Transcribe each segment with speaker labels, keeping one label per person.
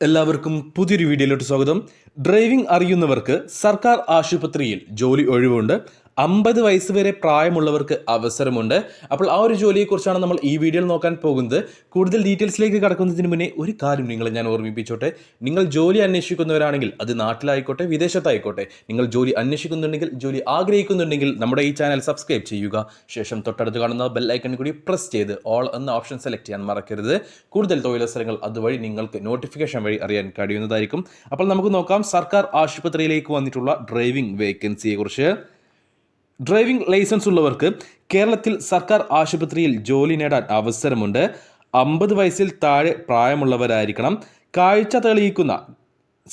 Speaker 1: എല്ലാവർക്കും പുതിയൊരു വീഡിയോയിലോട്ട് സ്വാഗതം. ഡ്രൈവിംഗ് അറിയുന്നവർക്ക് സർക്കാർ ആശുപത്രിയിൽ ജോലി ഒഴിവുണ്ട്. 50 വയസ്സ് വരെ പ്രായമുള്ളവർക്ക് അവസരമുണ്ട്. അപ്പോൾ ആ ഒരു ജോലിയെക്കുറിച്ചാണ് നമ്മൾ ഈ വീഡിയോയിൽ നോക്കാൻ പോകുന്നത്. കൂടുതൽ ഡീറ്റെയിൽസിലേക്ക് കടക്കുന്നതിന് മുന്നേ ഒരു കാര്യം നിങ്ങളെ ഞാൻ ഓർമ്മിപ്പിച്ചോട്ടെ. നിങ്ങൾ ജോലി അന്വേഷിക്കുന്നവരാണെങ്കിൽ അത് നാട്ടിലായിക്കോട്ടെ വിദേശത്തായിക്കോട്ടെ, നിങ്ങൾ ജോലി അന്വേഷിക്കുന്നുണ്ടെങ്കിൽ, ജോലി ആഗ്രഹിക്കുന്നുണ്ടെങ്കിൽ നമ്മുടെ ഈ ചാനൽ സബ്സ്ക്രൈബ് ചെയ്യുക. ശേഷം തൊട്ടടുത്ത് കാണുന്ന ബെൽ ഐക്കൺ കൂടി പ്രസ് ചെയ്ത് ഓൾ എന്ന ഓപ്ഷൻ സെലക്ട് ചെയ്യാൻ മറക്കരുത്. കൂടുതൽ തൊഴിലവസരങ്ങൾ അതുവഴി നിങ്ങൾക്ക് നോട്ടിഫിക്കേഷൻ വഴി അറിയാൻ കഴിയുന്നതായിരിക്കും. അപ്പോൾ നമുക്ക് നോക്കാം സർക്കാർ ആശുപത്രിയിലേക്ക് വന്നിട്ടുള്ള ഡ്രൈവിംഗ് വേക്കൻസിയെക്കുറിച്ച്. ഡ്രൈവിംഗ് ലൈസൻസ് ഉള്ളവർക്ക് കേരളത്തിൽ സർക്കാർ ആശുപത്രിയിൽ ജോലി നേടാൻ അവസരമുണ്ട്. 50 വയസ്സിൽ താഴെ പ്രായമുള്ളവരായിരിക്കണം. കാഴ്ച തെളിയിക്കുന്ന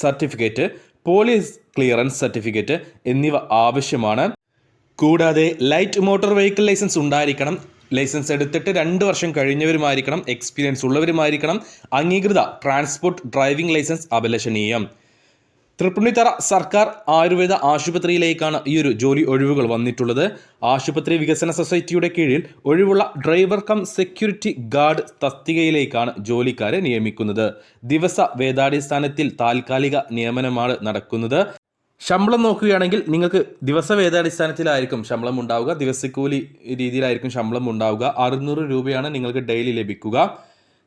Speaker 1: സർട്ടിഫിക്കറ്റ്, പോലീസ് ക്ലിയറൻസ് സർട്ടിഫിക്കറ്റ് എന്നിവ ആവശ്യമാണ്. കൂടാതെ ലൈറ്റ് മോട്ടോർ വെഹിക്കിൾ ലൈസൻസ് ഉണ്ടായിരിക്കണം. ലൈസൻസ് എടുത്തിട്ട് 2 വർഷം കഴിഞ്ഞവരുമായിരിക്കണം. എക്സ്പീരിയൻസ് ഉള്ളവരുമായിരിക്കണം. അംഗീകൃത ട്രാൻസ്പോർട്ട് ഡ്രൈവിംഗ് ലൈസൻസ് അഭിലഷണീയം. തൃപ്പൂണിത്തറ സർക്കാർ ആയുർവേദ ആശുപത്രിയിലേക്കാണ് ഈ ഒരു ജോലി ഒഴിവുകൾ വന്നിട്ടുള്ളത്. ആശുപത്രി വികസന സൊസൈറ്റിയുടെ കീഴിൽ ഒഴിവുള്ള ഡ്രൈവർ കം സെക്യൂരിറ്റി ഗാർഡ് തസ്തികയിലേക്കാണ് ജോലിക്കാരെ നിയമിക്കുന്നത്. ദിവസ വേതനാടിസ്ഥാനത്തിൽ താൽക്കാലിക നിയമനമാണ് നടക്കുന്നത്. ശമ്പളം നോക്കുകയാണെങ്കിൽ നിങ്ങൾക്ക് ദിവസവേതനാടിസ്ഥാനത്തിലായിരിക്കും ശമ്പളം ഉണ്ടാവുക. ദിവസക്കൂലി രീതിയിലായിരിക്കും ശമ്പളം ഉണ്ടാവുക. 600 രൂപയാണ് നിങ്ങൾക്ക് ഡെയിലി ലഭിക്കുക.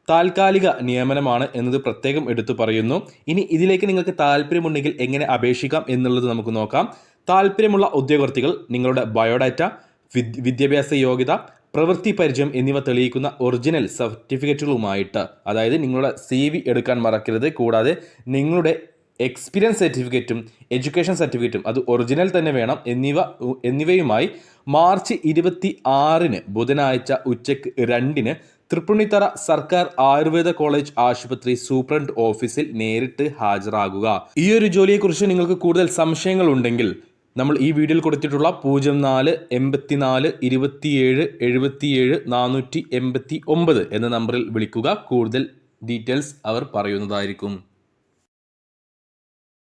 Speaker 1: താൽക്കാലിക നിയമനമാണ് എന്നത് പ്രത്യേകം എടുത്തു പറയുന്നു. ഇനി ഇതിലേക്ക് നിങ്ങൾക്ക് താല്പര്യമുണ്ടെങ്കിൽ എങ്ങനെ അപേക്ഷിക്കാം എന്നുള്ളത് നമുക്ക് നോക്കാം. താല്പര്യമുള്ള ഉദ്യോഗാർത്ഥികൾ നിങ്ങളുടെ ബയോഡാറ്റ, വിദ്യാഭ്യാസ യോഗ്യത, പ്രവൃത്തി പരിചയം എന്നിവ തെളിയിക്കുന്ന ഒറിജിനൽ സർട്ടിഫിക്കറ്റുകളുമായിട്ട്, അതായത് നിങ്ങളുടെ CV എടുക്കാൻ മറക്കരുത്. കൂടാതെ നിങ്ങളുടെ എക്സ്പീരിയൻസ് സർട്ടിഫിക്കറ്റും എഡ്യൂക്കേഷൻ സർട്ടിഫിക്കറ്റും അത് ഒറിജിനൽ തന്നെ വേണം. എന്നിവയുമായി മാർച്ച് 26 ബുധനാഴ്ച ഉച്ചയ്ക്ക് 2 തൃപ്പൂണിത്തറ സർക്കാർ ആയുർവേദ കോളേജ് ആശുപത്രി സൂപ്രണ്ട് ഓഫീസിൽ നേരിട്ട് ഹാജരാകുക. ഈ ഒരു ജോലിയെക്കുറിച്ച് നിങ്ങൾക്ക് കൂടുതൽ സംശയങ്ങൾ ഉണ്ടെങ്കിൽ നമ്മൾ ഈ വീഡിയോയിൽ കൊടുത്തിട്ടുള്ള 04 84 27 77 489 എന്ന നമ്പറിൽ വിളിക്കുക. കൂടുതൽ ഡീറ്റെയിൽസ് അവർ പറയുന്നതായിരിക്കും.